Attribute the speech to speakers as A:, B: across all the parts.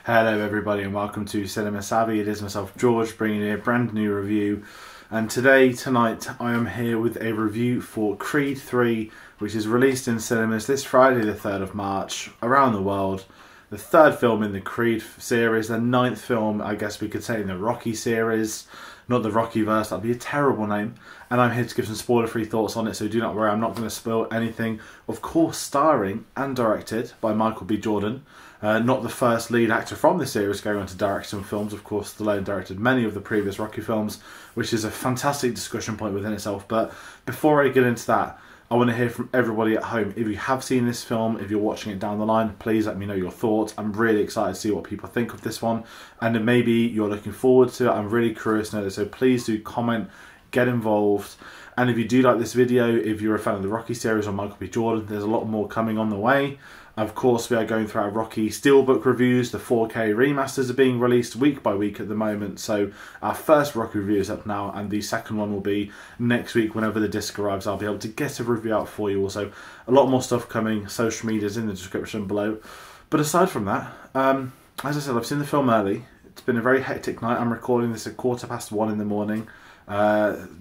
A: Hello everybody and welcome to Cinema Savvy. It is myself George bringing you a brand new review, and tonight I am here with a review for Creed 3, which is released in cinemas this Friday the 3rd of March around the world. The third film in the Creed series, the ninth film I guess we could say in the Rocky series. Not the Rockyverse, that'd be a terrible name. And I'm here to give some spoiler-free thoughts on it, so do not worry, I'm not going to spoil anything. Of course, starring and directed by Michael B. Jordan. Not the first lead actor from the series going on to direct some films. Of course, Stallone directed many of the previous Rocky films, which is a fantastic discussion point within itself. But before I get into that, I want to hear from everybody at home. If you have seen this film, if you're watching it down the line, please let me know your thoughts. I'm really excited to see what people think of this one. And if maybe you're looking forward to it, I'm really curious to know this. So please do comment, get involved. And if you do like this video, if you're a fan of the Rocky series or Michael B. Jordan, there's a lot more coming on the way. Of course, we are going through our Rocky Steelbook reviews. The 4K remasters are being released week by week at the moment. So our first Rocky review is up now, and the second one will be next week. Whenever the disc arrives, I'll be able to get a review out for you. Also, a lot more stuff coming. Social media is in the description below. But aside from that, as I said, I've seen the film early. It's been a very hectic night. I'm recording this at 1:15 in the morning.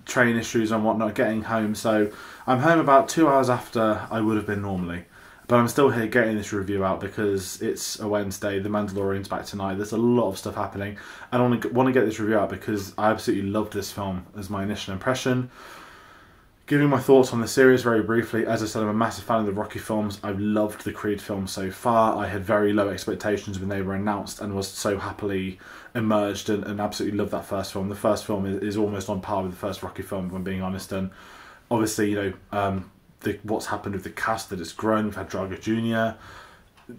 A: Train issues and whatnot, getting home. So I'm home about 2 hours after I would have been normally. But I'm still here getting this review out because it's a Wednesday, The Mandalorian's back tonight, there's a lot of stuff happening. And I want to get this review out because I absolutely loved this film as my initial impression. Giving my thoughts on the series very briefly, as I said, I'm a massive fan of the Rocky films. I've loved the Creed films so far. I had very low expectations when they were announced and was so happily immersed and absolutely loved that first film. The first film is almost on par with the first Rocky film, if I'm being honest. And obviously, you know, what's happened with the cast, that it's grown. We've had Drago Jr.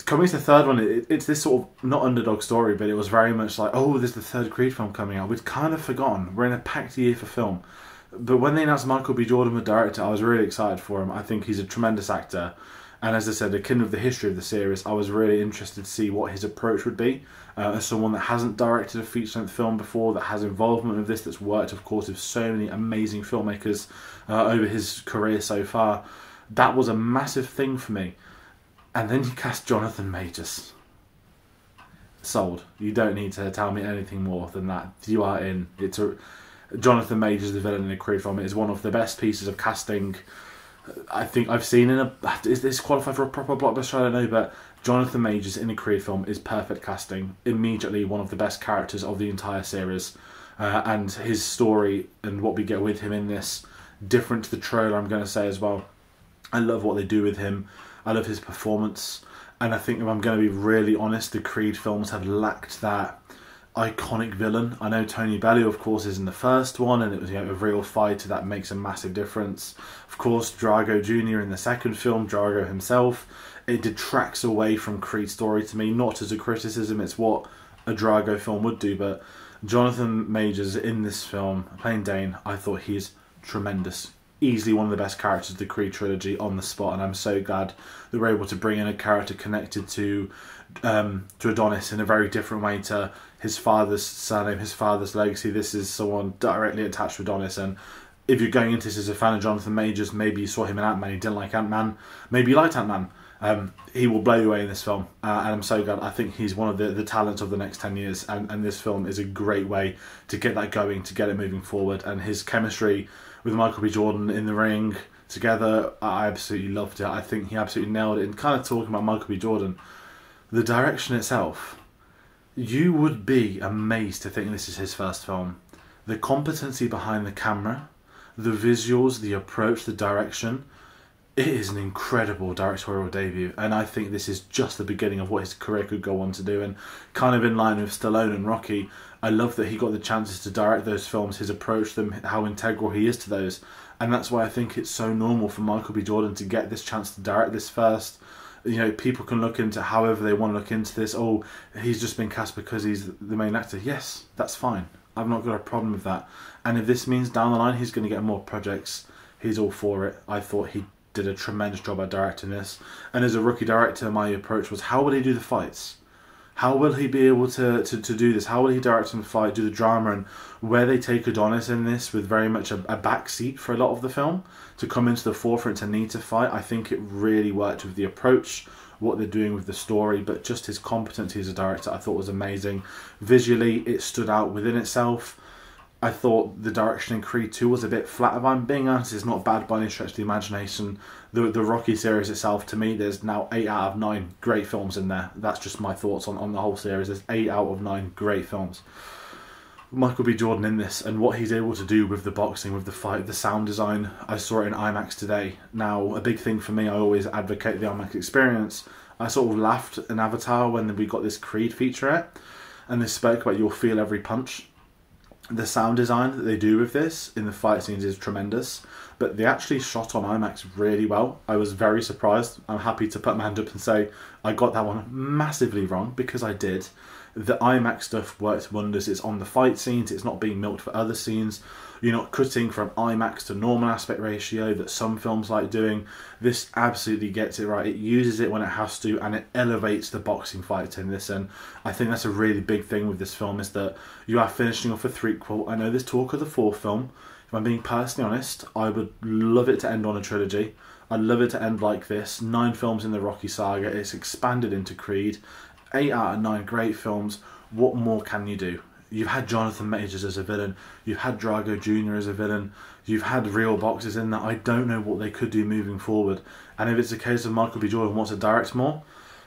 A: Coming to the third one, it's this sort of, not underdog story, but it was very much like, oh, there's the third Creed film coming out. We'd kind of forgotten. We're in a packed year for film. But when they announced Michael B. Jordan the director, I was really excited for him. I think he's a tremendous actor. And as I said, akin of the history of the series, I was really interested to see what his approach would be. As someone that hasn't directed a feature-length film before, that has involvement with this, that's worked, of course, with so many amazing filmmakers over his career so far, that was a massive thing for me. And then you cast Jonathan Majors. Sold. You don't need to tell me anything more than that. You are in. Jonathan Majors, the villain in a Creed film, is one of the best pieces of casting I think I've seen in a... Is this qualified for a proper blockbuster? I don't know, but Jonathan Majors in a Creed film is perfect casting. Immediately one of the best characters of the entire series. And his story and what we get with him in this, different to the trailer, I'm going to say as well. I love what they do with him. I love his performance. And I think, if I'm going to be really honest, the Creed films have lacked that iconic villain. I know Tony Bellew, of course, is in the first one, and it was, you know, a real fighter that makes a massive difference. Of course, Drago Jr. in the second film, Drago himself, it detracts away from Creed's story to me, not as a criticism, it's what a Drago film would do, but Jonathan Majors in this film, playing Dane, I thought he's tremendous. Easily one of the best characters of the Creed trilogy on the spot, and I'm so glad that we're able to bring in a character connected to Adonis in a very different way to his father's surname, his father's legacy. This is someone directly attached to Adonis, and if you're going into this as a fan of Jonathan Majors, maybe you saw him in Ant-Man, you didn't like Ant-Man, maybe you liked Ant-Man, he will blow you away in this film, and I'm so glad. I think he's one of the talents of the next 10 years, and this film is a great way to get that going, to get it moving forward, and his chemistry with Michael B. Jordan in the ring together, I absolutely loved it. I think he absolutely nailed it. And kind of talking about Michael B. Jordan, the direction itself, you would be amazed to think this is his first film. The competency behind the camera, the visuals, the approach, the direction, it is an incredible directorial debut, and I think this is just the beginning of what his career could go on to do. And kind of in line with Stallone and Rocky, I love that he got the chances to direct those films, his approach to them, how integral he is to those, and that's why I think it's so normal for Michael B. Jordan to get this chance to direct this first. You know, people can look into however they want to look into this. Oh, he's just been cast because he's the main actor. Yes, that's fine. I've not got a problem with that. And if this means down the line he's going to get more projects, he's all for it. I thought he did a tremendous job at directing this. And as a rookie director, my approach was, how will he do the fights? How will he be able to do this? How will he direct and fight, do the drama, and where they take Adonis in this with very much a back seat for a lot of the film, to come into the forefront to need to fight, I think it really worked with the approach, what they're doing with the story, but just his competency as a director I thought was amazing. Visually, it stood out within itself. I thought the direction in Creed 2 was a bit flat. If I'm being honest, it's not bad by any stretch of the imagination. The Rocky series itself, to me, there's now 8 out of 9 great films in there. That's just my thoughts on the whole series. There's 8 out of 9 great films. Michael B. Jordan in this, and what he's able to do with the boxing, with the fight, the sound design. I saw it in IMAX today. Now, a big thing for me, I always advocate the IMAX experience. I sort of laughed in Avatar when we got this Creed featurette, and they spoke about you'll feel every punch. The sound design that they do with this in the fight scenes is tremendous, but they actually shot on IMAX really well. I was very surprised. I'm happy to put my hand up and say I got that one massively wrong, because I did. The IMAX stuff works wonders. It's on the fight scenes, it's not being milked for other scenes. You're not cutting from IMAX to normal aspect ratio that some films like doing. This absolutely gets it right. It uses it when it has to, and it elevates the boxing fights in this. And I think that's a really big thing with this film, is that you are finishing off a threequel. I know there's talk of the 4th film. If I'm being personally honest, I would love it to end on a trilogy. I'd love it to end like this. 9 films in the Rocky saga. It's expanded into Creed. 8 out of 9 great films. What more can you do? You've had Jonathan Majors as a villain. You've had Drago Jr. as a villain. You've had real boxers in that. I don't know what they could do moving forward. And if it's a case of Michael B. Jordan wants to direct more,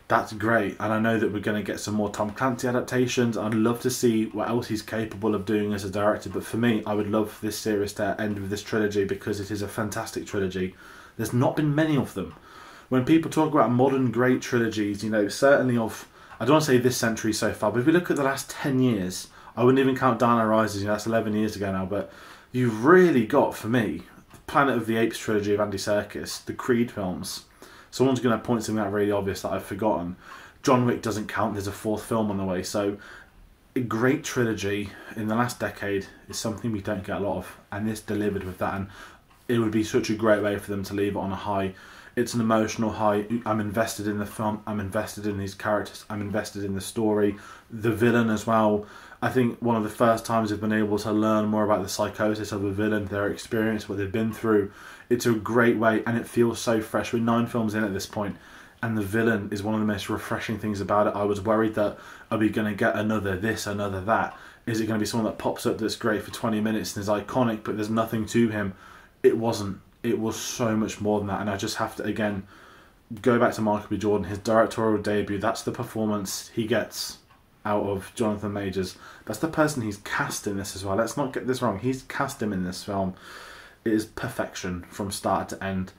A: that's great. And I know that we're going to get some more Tom Clancy adaptations. I'd love to see what else he's capable of doing as a director. But for me, I would love this series to end with this trilogy, because it is a fantastic trilogy. There's not been many of them. When people talk about modern great trilogies, you know, certainly of, I don't want to say this century so far, but if we look at the last 10 years, I wouldn't even count Dark Knight Rises, you know, that's 11 years ago now, but you've really got, for me, the Planet of the Apes trilogy of Andy Serkis, the Creed films. Someone's going to point something out really obvious that I've forgotten. John Wick doesn't count, there's a 4th film on the way, so a great trilogy in the last decade is something we don't get a lot of, and this delivered with that, and it would be such a great way for them to leave it on a high. It's an emotional high. I'm invested in the film, I'm invested in these characters, I'm invested in the story, the villain as well. I think one of the first times I've been able to learn more about the psychosis of a villain, their experience, what they've been through. It's a great way, and it feels so fresh. We're 9 films in at this point, and the villain is one of the most refreshing things about it. I was worried that, are we going to get another this, another that? Is it going to be someone that pops up that's great for 20 minutes and is iconic, but there's nothing to him? It wasn't. It was so much more than that, and I just have to, again, go back to Michael B. Jordan, his directorial debut. That's the performance he gets out of Jonathan Majors. That's the person he's cast in this as well. Let's not get this wrong. He's cast him in this film. It is perfection from start to end.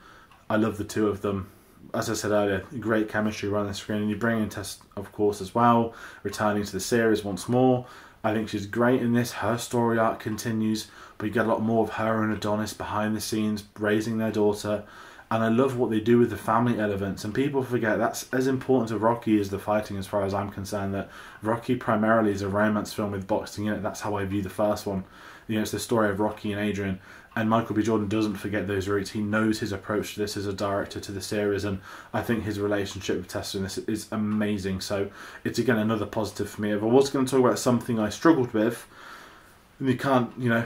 A: I love the two of them. As I said earlier, great chemistry around the screen. And you bring in Tess, of course, as well, returning to the series once more. I think she's great in this. Her story arc continues, but you get a lot more of her and Adonis behind the scenes, raising their daughter. And I love what they do with the family elements. And people forget that's as important to Rocky as the fighting, as far as I'm concerned. That Rocky primarily is a romance film with boxing in it. That's how I view the first one. You know, it's the story of Rocky and Adrian. And Michael B. Jordan doesn't forget those roots. He knows his approach to this as a director to the series. And I think his relationship with Tessa in this is amazing. So it's, again, another positive for me. If I was going to talk about something I struggled with, you can't, you know,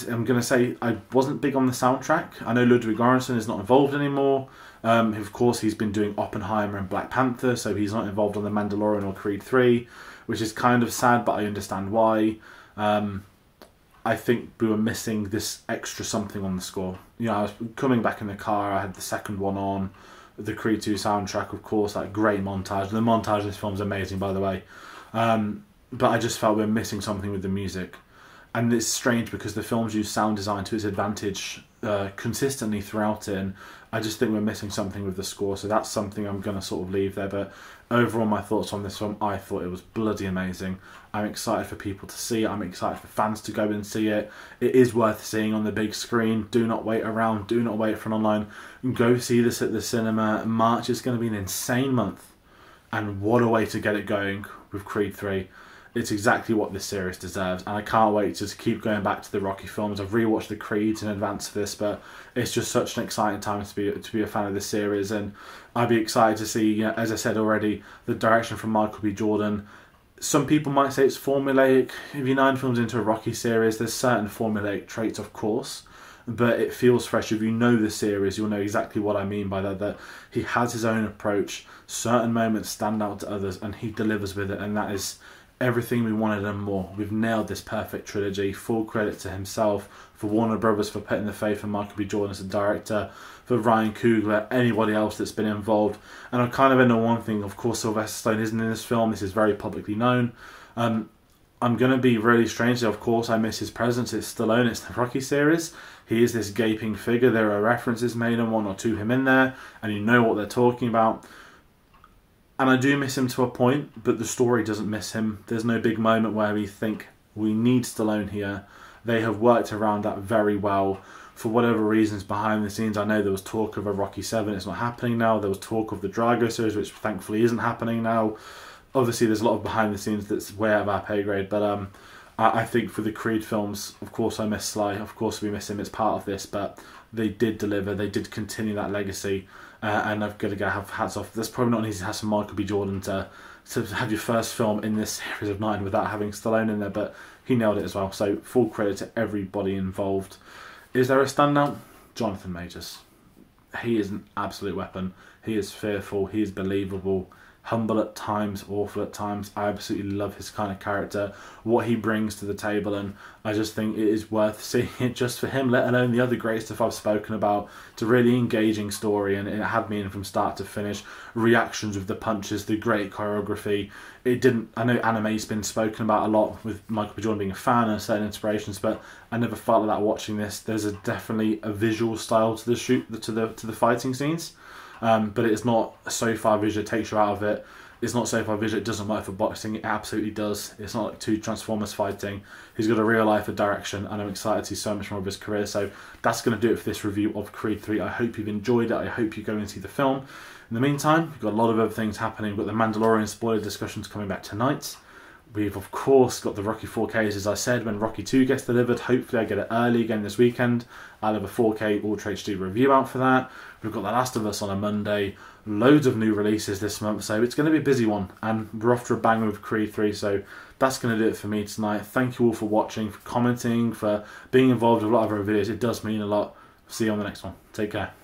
A: I'm going to say I wasn't big on the soundtrack. I know Ludwig Göransson is not involved anymore. Of course, he's been doing Oppenheimer and Black Panther, so he's not involved on The Mandalorian or Creed 3, which is kind of sad, but I understand why. I think we were missing this extra something on the score. You know, I was coming back in the car, I had the second one on, the Creed 2 soundtrack, of course, that great montage. The montage of this film is amazing, by the way. But I just felt we were missing something with the music. And it's strange because the films use sound design to its advantage consistently throughout it, and I just think we're missing something with the score, so that's something I'm going to sort of leave there. But overall, my thoughts on this film, I thought it was bloody amazing. I'm excited for people to see it. I'm excited for fans to go and see it. It is worth seeing on the big screen. Do not wait around. Do not wait for an online. Go see this at the cinema. March is going to be an insane month, and what a way to get it going with Creed 3. It's exactly what this series deserves, and I can't wait to keep going back to the Rocky films. I've rewatched the Creeds in advance of this, but it's just such an exciting time to be a fan of this series, and I'd be excited to see, you know, as I said already, the direction from Michael B. Jordan. Some people might say it's formulaic. If you're 9 films into a Rocky series, there's certain formulaic traits, of course, but it feels fresh. If you know the series, you'll know exactly what I mean by that, that he has his own approach. Certain moments stand out to others, and he delivers with it, and that is everything we wanted and more. We've nailed this perfect trilogy. Full credit to himself, for Warner Brothers for putting the faith in Michael B. Jordan as a director, for Ryan Coogler, anybody else that's been involved. And I'm kind of into one thing, of course, Sylvester Stallone isn't in this film. This is very publicly known. I'm going to be really strange. Of course, I miss his presence. It's Stallone. It's the Rocky series. He is this gaping figure. There are references made and whatnot to him in there, and you know what they're talking about. And I do miss him to a point, but the story doesn't miss him. There's no big moment where we think we need Stallone here. They have worked around that very well. For whatever reasons behind the scenes, I know there was talk of a Rocky 7. It's not happening now. There was talk of the Drago series, which thankfully isn't happening now. Obviously, there's a lot of behind the scenes that's way out of our pay grade, but I think for the Creed films, of course I miss Sly, of course we miss him, it's part of this, but they did deliver, they did continue that legacy, and I've got to go have hats off. That's probably not an easy task for Michael B. Jordan to have your first film in this series of 9 without having Stallone in there, but he nailed it as well, so full credit to everybody involved. Is there a standout? Jonathan Majors. He is an absolute weapon. He is fearful, he is believable, humble at times, awful at times. I absolutely love his kind of character, what he brings to the table, and I just think it is worth seeing it just for him, let alone the other great stuff I've spoken about. It's a really engaging story, and it had me in from start to finish. Reactions with the punches, the great choreography. It didn't. I know anime's been spoken about a lot with Michael B. Jordan being a fan and certain inspirations, but I never felt like that watching this. There's definitely a visual style to the shoot, to the fighting scenes. But it's not so far visual, it takes you out of it. It's not so far visual, it doesn't work for boxing. It absolutely does. It's not like two Transformers fighting. He's got a real life of direction, and I'm excited to see so much more of his career. So that's going to do it for this review of Creed 3. I hope you've enjoyed it. I hope you go and see the film. In the meantime, we've got a lot of other things happening. We've got the Mandalorian spoiler discussions coming back tonight. We've, of course, got the Rocky 4Ks, as I said, when Rocky 2 gets delivered. Hopefully I get it early again this weekend. I'll have a 4K Ultra HD review out for that. We've got The Last of Us on a Monday. Loads of new releases this month, so it's going to be a busy one. And we're off to a bang with Creed 3, so that's going to do it for me tonight. Thank you all for watching, for commenting, for being involved with a lot of our videos. It does mean a lot. See you on the next one. Take care.